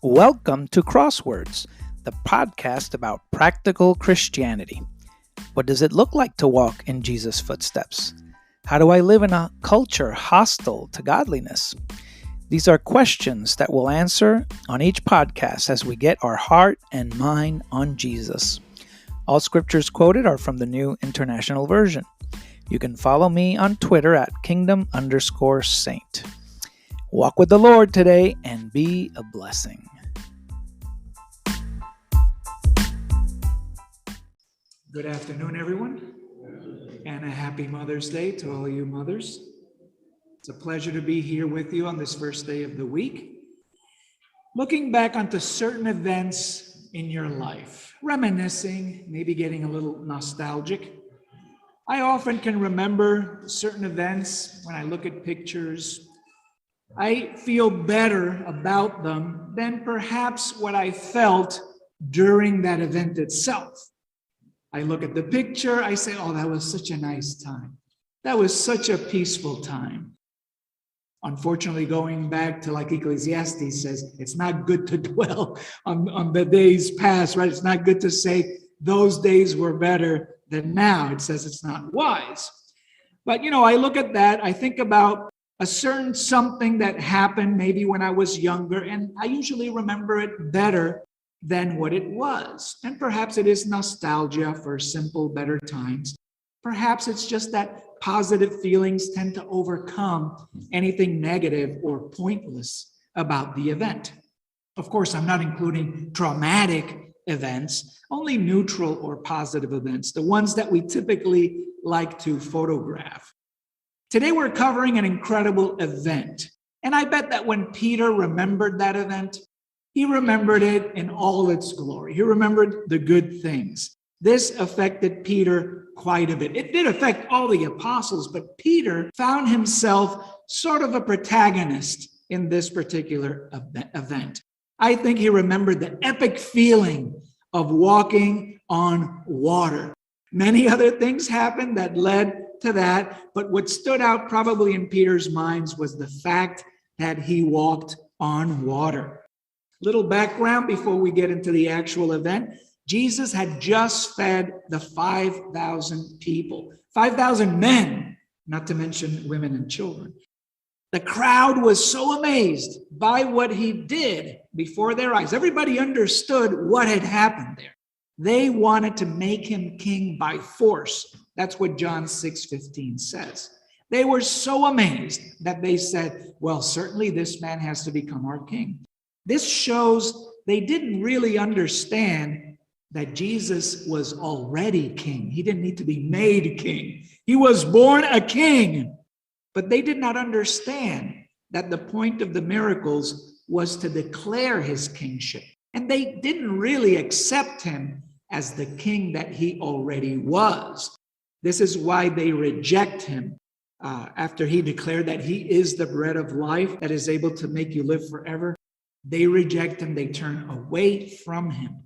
Welcome to Crosswords, the podcast about practical Christianity. What does it look like to walk in Jesus' footsteps? How do I live in a culture hostile to godliness? These are questions that we'll answer on each podcast as we get our heart and mind on Jesus. All scriptures quoted are from the New International Version. You can follow me on Twitter at kingdom_saint. Walk with the Lord today and be a blessing. Good afternoon, everyone, and a happy Mother's Day to all you mothers. It's a pleasure to be here with you on this first day of the week, looking back onto certain events in your life, reminiscing, maybe getting a little nostalgic. I often can remember certain events when I look at pictures. I feel better about them than perhaps what I felt during that event itself. I look at the picture, I say, oh, that was such a nice time. That was such a peaceful time. Unfortunately, going back to like Ecclesiastes says, it's not good to dwell on the days past, right? It's not good to say those days were better than now. It says it's not wise. But, I look at that, I think about a certain something that happened maybe when I was younger, and I usually remember it better than what it was. And perhaps it is nostalgia for simple, better times. Perhaps it's just that positive feelings tend to overcome anything negative or pointless about the event. Of course, I'm not including traumatic events, only neutral or positive events, the ones that we typically like to photograph. Today, we're covering an incredible event. And I bet that when Peter remembered that event, he remembered it in all its glory. He remembered the good things. This affected Peter quite a bit. It did affect all the apostles, but Peter found himself sort of a protagonist in this particular event. I think he remembered the epic feeling of walking on water. Many other things happened that led to that, but what stood out probably in Peter's minds was the fact that he walked on water. Little background before we get into the actual event. Jesus had just fed the 5,000 people, 5,000 men, not to mention women and children. The crowd was so amazed by what he did before their eyes. Everybody understood what had happened there. They wanted to make him king by force. That's what John 6:15 says. They were so amazed that they said, well, certainly this man has to become our king. This shows they didn't really understand that Jesus was already king. He didn't need to be made king. He was born a king. But they did not understand that the point of the miracles was to declare his kingship. And they didn't really accept him as the king that he already was. This is why they reject him after he declared that he is the bread of life that is able to make you live forever. They reject him. They turn away from him.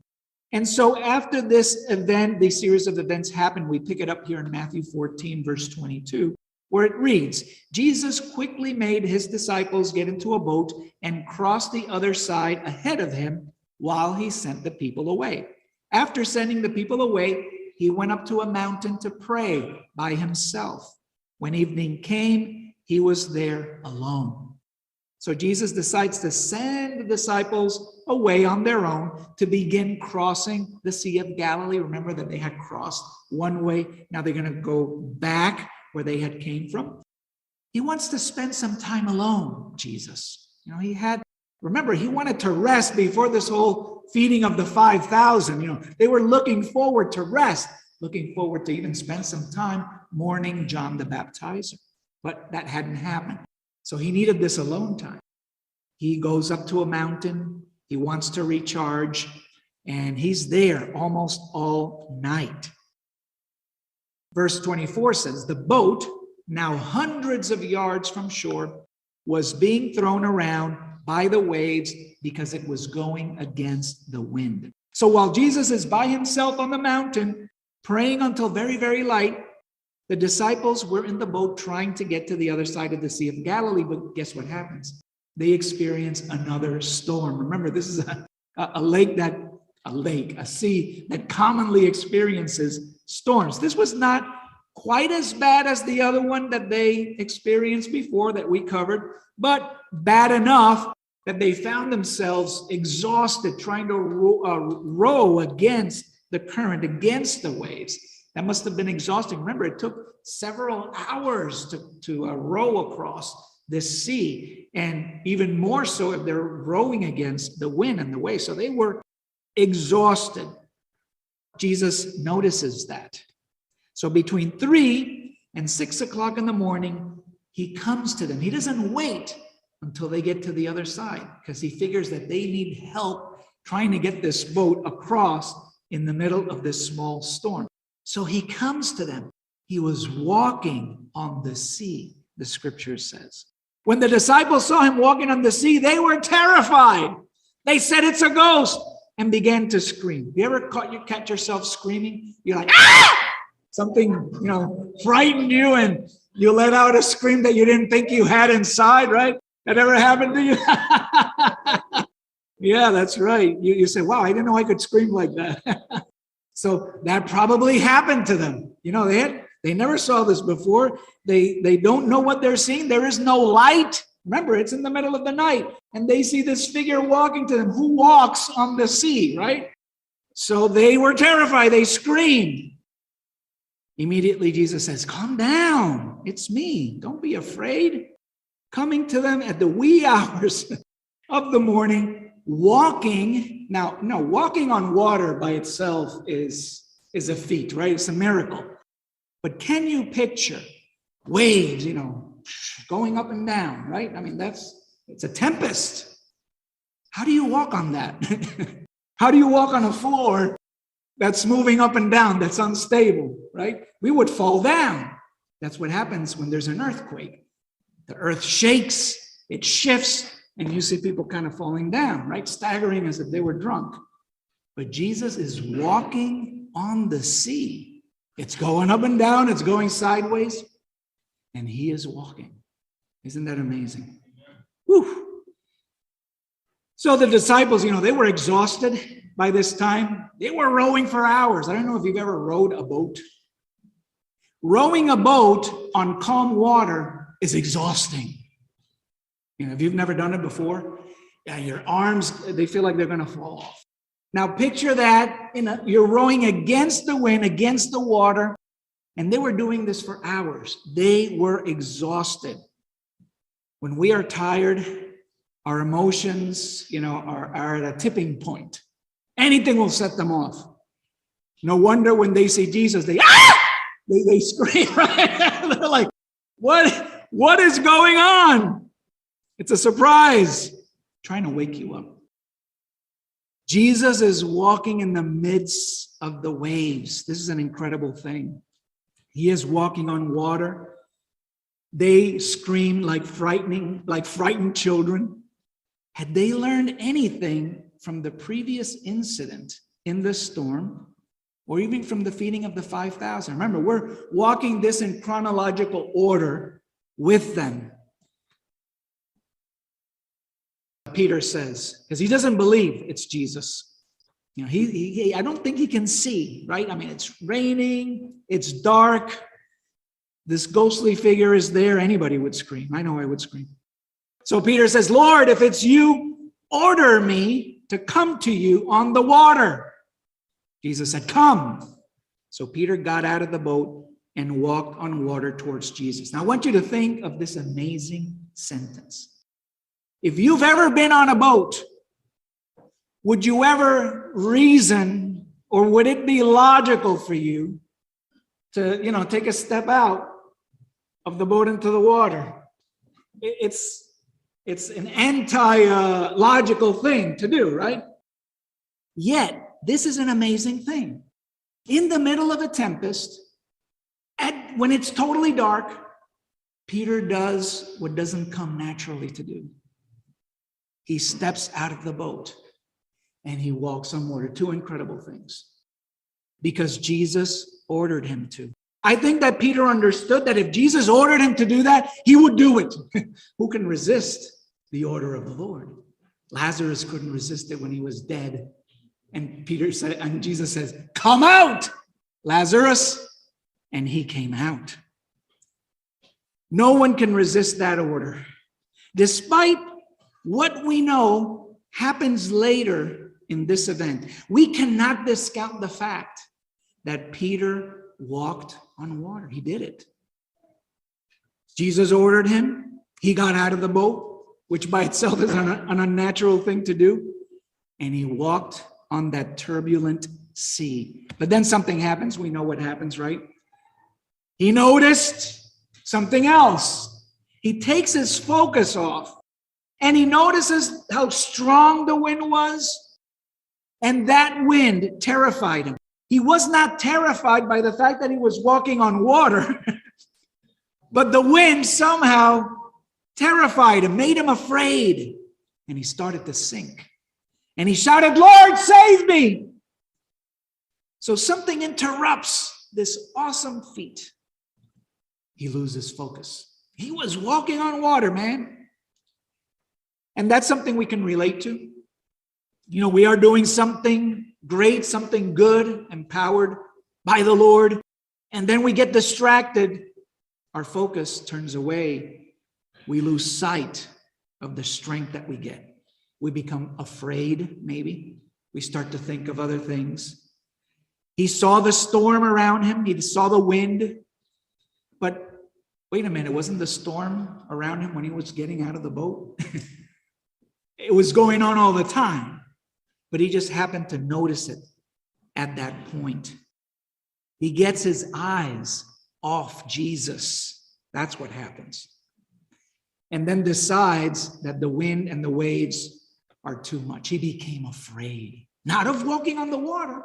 And so after this event, this series of events happened, we pick it up here in Matthew 14, verse 22, where it reads, Jesus quickly made his disciples get into a boat and cross the other side ahead of him while he sent the people away. After sending the people away, he went up to a mountain to pray by himself. When evening came, he was there alone. So Jesus decides to send the disciples away on their own to begin crossing the Sea of Galilee. Remember that they had crossed one way. Now they're going to go back where they had came from. He wants to spend some time alone, Jesus. Remember, he wanted to rest before this whole feeding of the 5,000. They were looking forward to rest, looking forward to even spend some time mourning John the Baptizer. But that hadn't happened. So he needed this alone time. He goes up to a mountain. He wants to recharge. And he's there almost all night. Verse 24 says, the boat, now hundreds of yards from shore, was being thrown around by the waves because it was going against the wind. So while Jesus is by himself on the mountain, praying until very, very light, the disciples were in the boat trying to get to the other side of the Sea of Galilee, but guess what happens? they experience another storm. Remember, this is a sea that commonly experiences storms. This was not quite as bad as the other one that they experienced before that we covered, but bad enough that they found themselves exhausted trying to row against the current, against the waves. That must have been exhausting. Remember, it took several hours to row across this sea, and even more so if they're rowing against the wind and the waves. So they were exhausted. Jesus notices that. So between 3 and 6 o'clock in the morning, he comes to them. He doesn't wait until they get to the other side because he figures that they need help trying to get this boat across in the middle of this small storm. So he comes to them. He was walking on the sea, the scripture says. When the disciples saw him walking on the sea, they were terrified. They said, "It's a ghost," and began to scream. You ever catch yourself screaming? You're like, "Ah!" Something, frightened you and you let out a scream that you didn't think you had inside, right? That ever happened to you? Yeah, that's right. You say, "Wow, I didn't know I could scream like that." So that probably happened to them. They never saw this before. They don't know what they're seeing. There is no light. Remember, it's in the middle of the night. And they see this figure walking to them. Who walks on the sea, right? So they were terrified. They screamed. Immediately, Jesus says, "Calm down. It's me. Don't be afraid." Coming to them at the wee hours of the morning, walking. Now, no, walking on water by itself is a feat, right? It's a miracle. But can you picture waves, going up and down, right? I mean, it's a tempest. How do you walk on that? How do you walk on a floor that's moving up and down, that's unstable, right? We would fall down. That's what happens when there's an earthquake. The earth shakes, it shifts, and you see people kind of falling down, right? Staggering as if they were drunk. But Jesus is walking on the sea. It's going up and down, it's going sideways, and he is walking. Isn't that amazing? Whew. So the disciples, they were exhausted by this time. They were rowing for hours. I don't know if you've ever rowed a boat. Rowing a boat on calm water is exhausting. If you've never done it before, your arms, they feel like they're going to fall off. Now picture that, you're rowing against the wind, against the water, and they were doing this for hours. They were exhausted. When we are tired, our emotions, are at a tipping point. Anything will set them off. No wonder when they see Jesus, they scream, right? They're like, what is going on? It's a surprise. Trying to wake you up. Jesus is walking in the midst of the waves. This is an incredible thing. He is walking on water. They scream like frightened children. Had they learned anything from the previous incident in the storm, or even from the feeding of the 5,000? Remember, we're walking this in chronological order with them. Peter says, because he doesn't believe it's Jesus. I don't think he can see, right? I mean, it's raining, it's dark. This ghostly figure is there. Anybody would scream. I know I would scream. So Peter says, "Lord, if it's you, order me to come to you on the water." Jesus said, "Come." So Peter got out of the boat and walked on water towards Jesus. Now I want you to think of this amazing sentence. If you've ever been on a boat, would you ever reason, or would it be logical for you to, take a step out of the boat into the water? It's an anti-logical thing to do, right? Yet, this is an amazing thing. In the middle of a tempest, when it's totally dark, Peter does what doesn't come naturally to do. He steps out of the boat and he walks on water. Two incredible things. Because Jesus ordered him to. I think that Peter understood that if Jesus ordered him to do that, he would do it. Who can resist the order of the Lord. Lazarus couldn't resist it when he was dead. And Jesus says, "Come out, Lazarus." And he came out. No one can resist that order. Despite what we know happens later in this event, we cannot discount the fact that Peter walked on water. He did it. Jesus ordered him. He got out of the boat, which by itself is an unnatural thing to do. And he walked on that turbulent sea. But then something happens. We know what happens, right? He noticed something else. He takes his focus off, and he notices how strong the wind was. And that wind terrified him. He was not terrified by the fact that he was walking on water, but the wind somehow terrified him, made him afraid, and he started to sink. And he shouted, "Lord, save me!" So something interrupts this awesome feat. He loses focus. He was walking on water, man. And that's something we can relate to. You know, we are doing something great, something good, empowered by the Lord, and then we get distracted. Our focus turns away. We lose sight of the strength that we get. We become afraid, maybe. We start to think of other things. He saw the storm around him. He saw the wind. But wait a minute, wasn't the storm around him when he was getting out of the boat? It was going on all the time. But he just happened to notice it at that point. He gets his eyes off Jesus. That's what happens. And then decides that the wind and the waves are too much. He became afraid, not of walking on the water,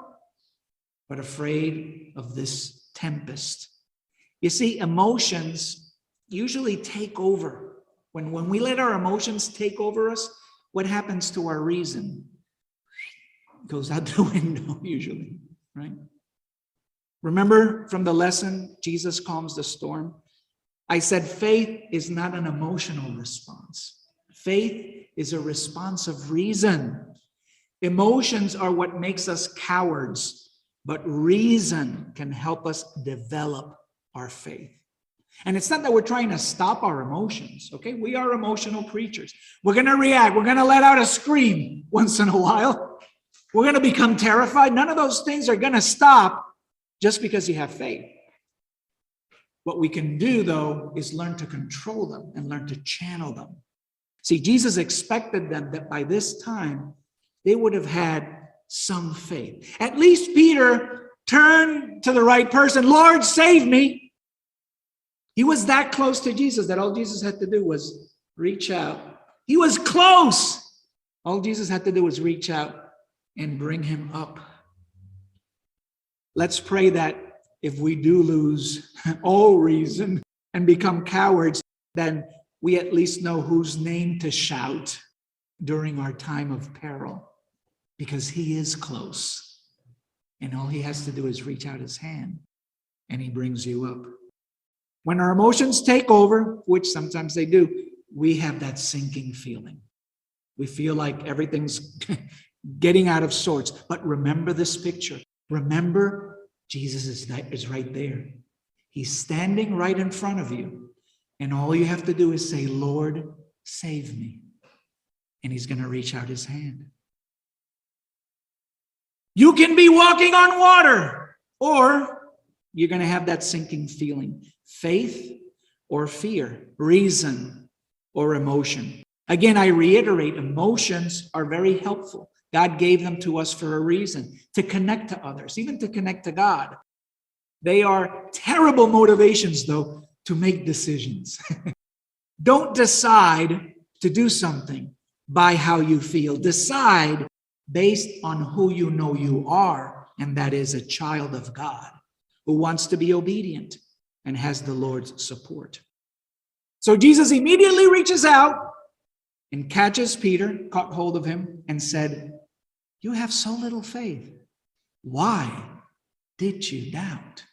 but afraid of this tempest. You see, emotions usually take over. When we let our emotions take over us, what happens to our reason? It goes out the window usually, right? Remember from the lesson, Jesus calms the storm. I said faith is not an emotional response. Faith is a response of reason. Emotions are what makes us cowards, but reason can help us develop our faith. And it's not that we're trying to stop our emotions, okay? We are emotional creatures. We're going to react. We're going to let out a scream once in a while. We're going to become terrified. None of those things are going to stop just because you have faith. What we can do, though, is learn to control them and learn to channel them. See, Jesus expected them that by this time, they would have had some faith. At least Peter turned to the right person. "Lord, save me." He was that close to Jesus that all Jesus had to do was reach out. He was close. All Jesus had to do was reach out and bring him up. Let's pray that if we do lose all reason and become cowards, then we at least know whose name to shout during our time of peril, because he is close. And all he has to do is reach out his hand and he brings you up. When our emotions take over, which sometimes they do, we have that sinking feeling. We feel like everything's getting out of sorts. But remember this picture. Remember, Jesus is right there. He's standing right in front of you. And all you have to do is say, "Lord, save me." And he's going to reach out his hand. You can be walking on water, or you're going to have that sinking feeling. Faith or fear, reason or emotion. Again, I reiterate, emotions are very helpful. God gave them to us for a reason, to connect to others, even to connect to God. They are terrible motivations, though, to make decisions. Don't decide to do something by how you feel. Decide based on who you know you are, and that is a child of God who wants to be obedient and has the Lord's support. So Jesus immediately reaches out and catches Peter, caught hold of him, and said, "You have so little faith. Why did you doubt?"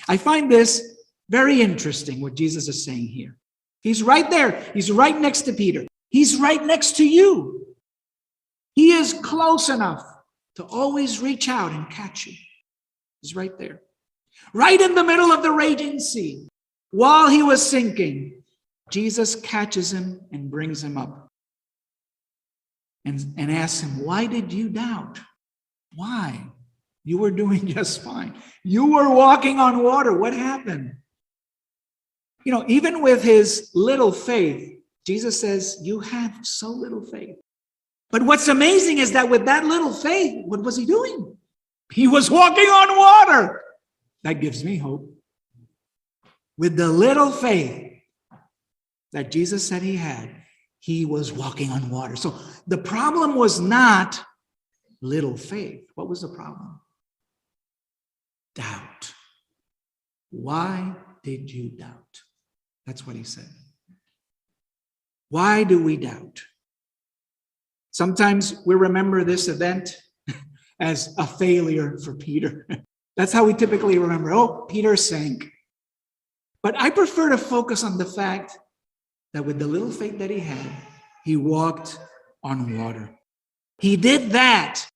I find this very interesting, what Jesus is saying here. He's right there. He's right next to Peter. He's right next to you. He is close enough to always reach out and catch you. He's right there. Right in the middle of the raging sea. While he was sinking, Jesus catches him and brings him up. And asks him, why did you doubt? Why? You were doing just fine. You were walking on water. What happened? You know, even with his little faith, Jesus says, you have so little faith. But what's amazing is that with that little faith, what was he doing? He was walking on water. That gives me hope. With the little faith that Jesus said he had, he was walking on water. So the problem was not little faith. What was the problem? Doubt. Why did you doubt? That's what he said. Why do we doubt? Sometimes we remember this event as a failure for Peter. That's how we typically remember. Oh, Peter sank. But I prefer to focus on the fact that with the little faith that he had, he walked on water. He did that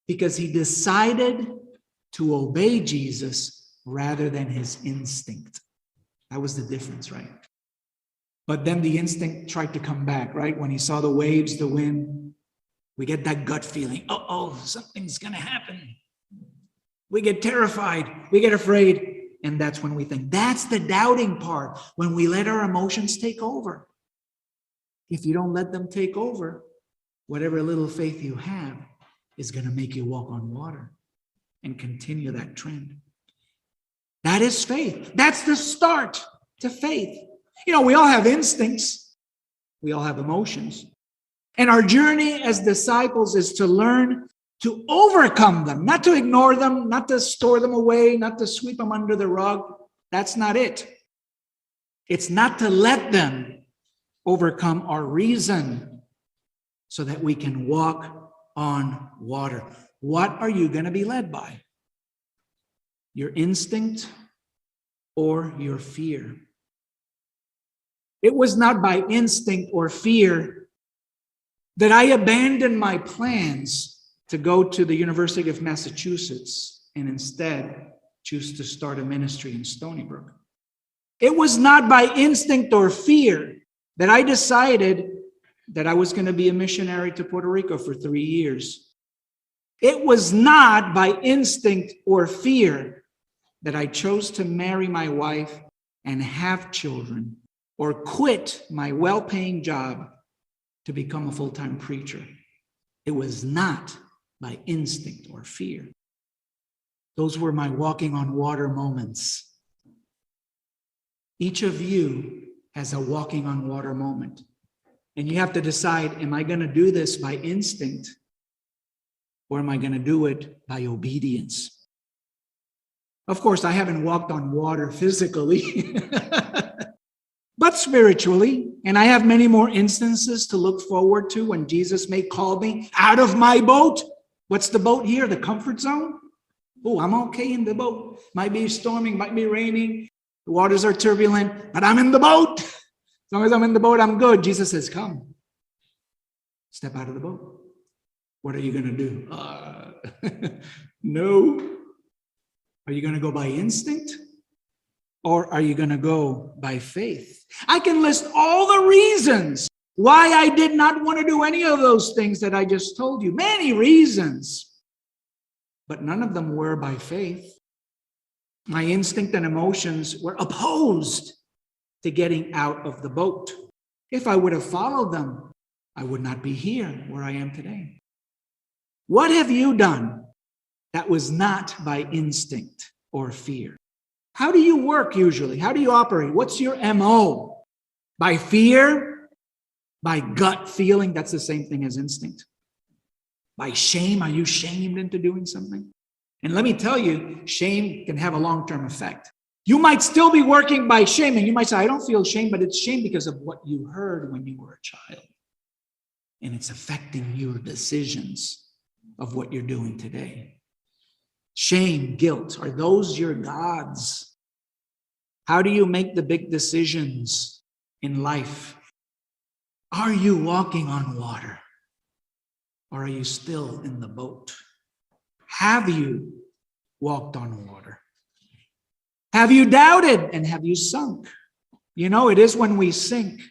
because he decided to obey Jesus rather than his instinct. That was the difference, right? But then the instinct tried to come back, right? When he saw the waves, the wind, we get that gut feeling, uh-oh, something's going to happen. We get terrified, we get afraid, and that's when we think. That's the doubting part, when we let our emotions take over. If you don't let them take over, whatever little faith you have is going to make you walk on water and continue that trend. That is faith. That's the start to faith. You know, we all have instincts. We all have emotions. And our journey as disciples is to learn to overcome them, not to ignore them, not to store them away, not to sweep them under the rug. That's not it. It's not to let them overcome our reason so that we can walk on water. What are you going to be led by? Your instinct or your fear? It was not by instinct or fear that I abandoned my plans to go to the University of Massachusetts and instead choose to start a ministry in Stony Brook. It was not by instinct or fear that I decided that I was going to be a missionary to Puerto Rico for 3 years. It was not by instinct or fear that I chose to marry my wife and have children or quit my well-paying job to become a full-time preacher. It was not by instinct or fear. Those were my walking on water moments. Each of you has a walking on water moment. And you have to decide, am I going to do this by instinct or am I going to do it by obedience? Of course, I haven't walked on water physically, but spiritually. And I have many more instances to look forward to when Jesus may call me out of my boat. What's the boat here? The comfort zone? Oh, I'm okay in the boat. Might be storming, might be raining. The waters are turbulent, but I'm in the boat. As long as I'm in the boat, I'm good. Jesus says, come. Step out of the boat. What are you going to do? No. Are you going to go by instinct? Or are you going to go by faith? I can list all the reasons why I did not want to do any of those things that I just told you. Many reasons. But none of them were by faith. My instinct and emotions were opposed to getting out of the boat. If I would have followed them, I would not be here where I am today. What have you done that was not by instinct or fear? How do you work usually? How do you operate? What's your MO? By fear? By gut feeling? That's the same thing as instinct. By shame? Are you shamed into doing something? And let me tell you, shame can have a long-term effect. You might still be working by shame, and you might say, I don't feel shame, but it's shame because of what you heard when you were a child. And it's affecting your decisions of what you're doing today. Shame, guilt, are those your gods? How do you make the big decisions in life? Are you walking on water? Or are you still in the boat? Have you walked on water? Have you doubted and have you sunk? You know, it is when we sink,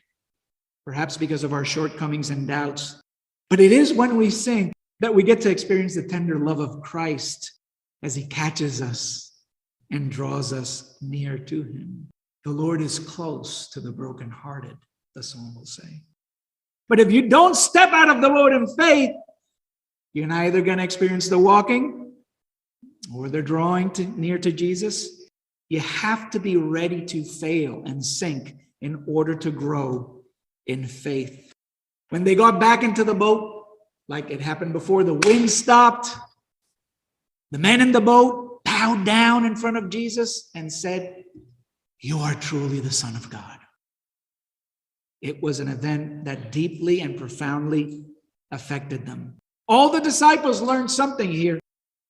perhaps because of our shortcomings and doubts, but it is when we sink that we get to experience the tender love of Christ as he catches us and draws us near to him. The Lord is close to the brokenhearted, the psalm will say. But if you don't step out of the boat in faith, you're neither going to experience the walking or the drawing near to Jesus. You have to be ready to fail and sink in order to grow in faith. When they got back into the boat, like it happened before, the wind stopped. The men in the boat bowed down in front of Jesus and said, "You are truly the Son of God." It was an event that deeply and profoundly affected them. All the disciples learned something here.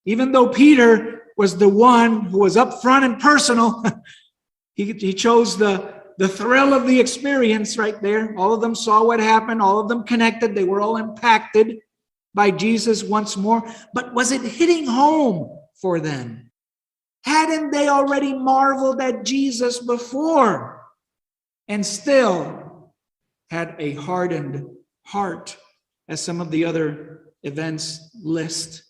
Even though Peter was the one who was up front and personal, he chose the thrill of the experience right there. All of them saw what happened. All of them connected. They were all impacted by Jesus once more. But was it hitting home for them? Hadn't they already marveled at Jesus before and still had a hardened heart, as some of the other events list?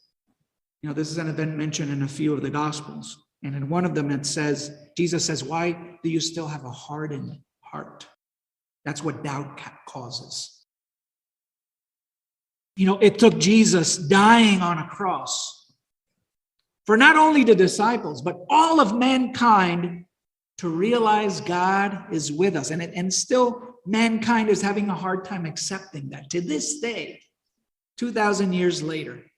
You know, this is an event mentioned in a few of the Gospels. And in one of them it says, Jesus says, "Why do you still have a hardened heart?" That's what doubt causes. You know, it took Jesus dying on a cross for not only the disciples, but all of mankind to realize God is with us. And still mankind is having a hard time accepting that to this day, 2,000 years later.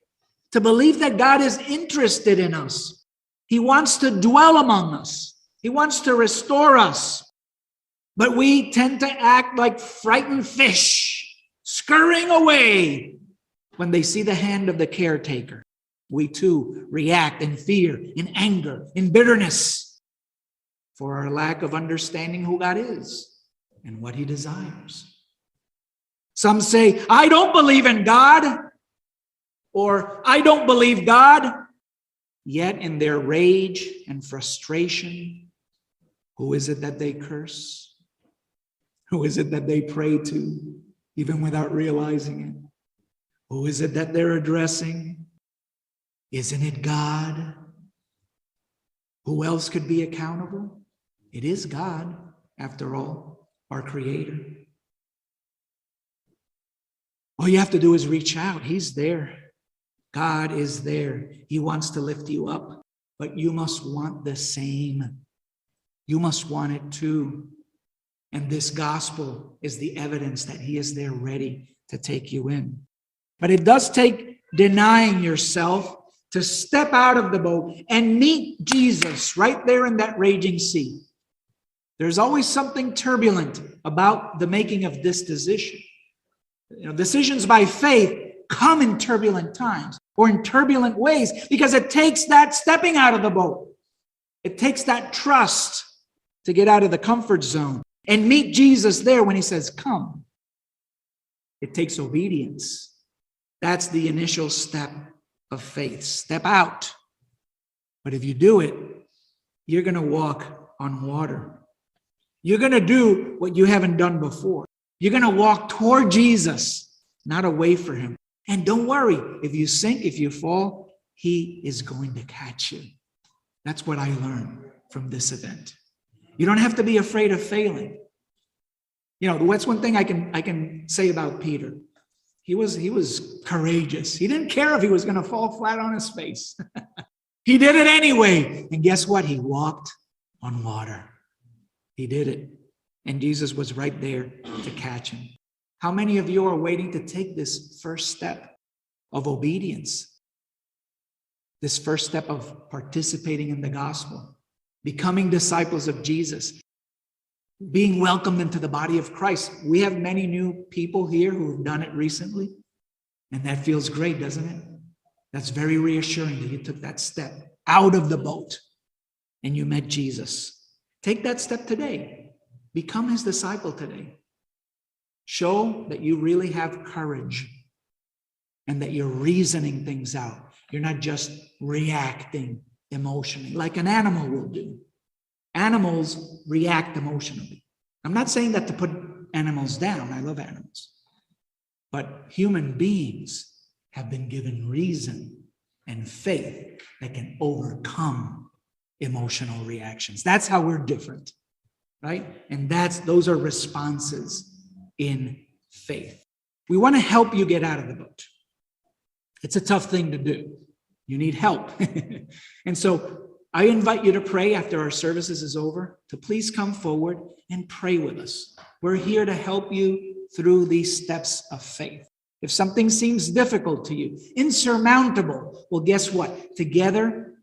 To believe that God is interested in us. He wants to dwell among us. He wants to restore us. But we tend to act like frightened fish, scurrying away when they see the hand of the caretaker. We too react in fear, in anger, in bitterness for our lack of understanding who God is and what he desires. Some say, "I don't believe in God," or "I don't believe God." Yet in their rage and frustration, who is it that they curse? Who is it that they pray to, even without realizing it? Who is it that they're addressing? Isn't it God? Who else could be accountable? It is God, after all, our Creator. All you have to do is reach out. He's there. God is there. He wants to lift you up, but you must want the same. You must want it too. And this gospel is the evidence that he is there ready to take you in. But it does take denying yourself to step out of the boat and meet Jesus right there in that raging sea. There's always something turbulent about the making of this decision. You know, decisions by faith come in turbulent times or in turbulent ways because it takes that stepping out of the boat. It takes that trust to get out of the comfort zone and meet Jesus there when he says, "Come." It takes obedience. That's the initial step of faith. Step out. But if you do it, you're going to walk on water. You're going to do what you haven't done before. You're going to walk toward Jesus, not away from him. And don't worry, if you sink, if you fall, he is going to catch you. That's what I learned from this event. You don't have to be afraid of failing. You know, that's one thing I can say about Peter. He was courageous. He didn't care if he was going to fall flat on his face. He did it anyway. And guess what? He walked on water. He did it. And Jesus was right there to catch him. How many of you are waiting to take this first step of obedience? This first step of participating in the gospel, becoming disciples of Jesus, being welcomed into the body of Christ. We have many new people here who have done it recently, and that feels great, doesn't it? That's very reassuring that you took that step out of the boat and you met Jesus. Take that step today. Become his disciple today. Show that you really have courage and that you're reasoning things out. You're not just reacting emotionally like an animal will do. Animals react emotionally. I'm not saying that to put animals down. I love animals. But human beings have been given reason and faith that can overcome emotional reactions. That's how we're different, right? And those are responses in faith. We want to help you get out of the boat. It's a tough thing to do. You need help. And so I invite you to pray after our services is over, to please come forward and pray with us. We're here to help you through these steps of faith. If something seems difficult to you, insurmountable, well, guess what? Together,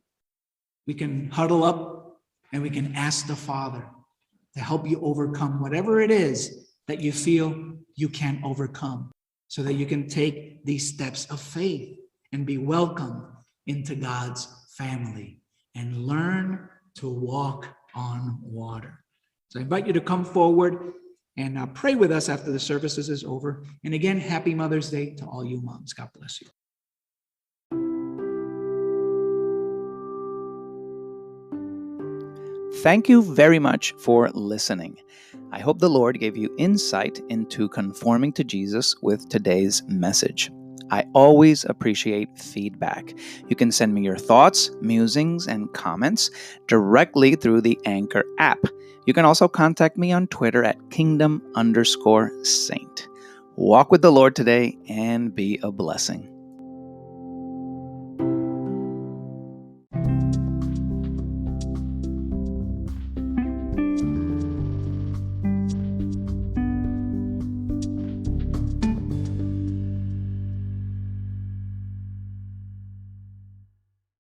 we can huddle up and we can ask the Father to help you overcome whatever it is that you feel you can't overcome, so that you can take these steps of faith and be welcomed into God's family and learn to walk on water. So I invite you to come forward and pray with us after the services is over. And again, happy Mother's Day to all you moms. God bless you. Thank you very much for listening. I hope the Lord gave you insight into conforming to Jesus with today's message. I always appreciate feedback. You can send me your thoughts, musings, and comments directly through the Anchor app. You can also contact me on Twitter at kingdom_saint. Walk with the Lord today and be a blessing.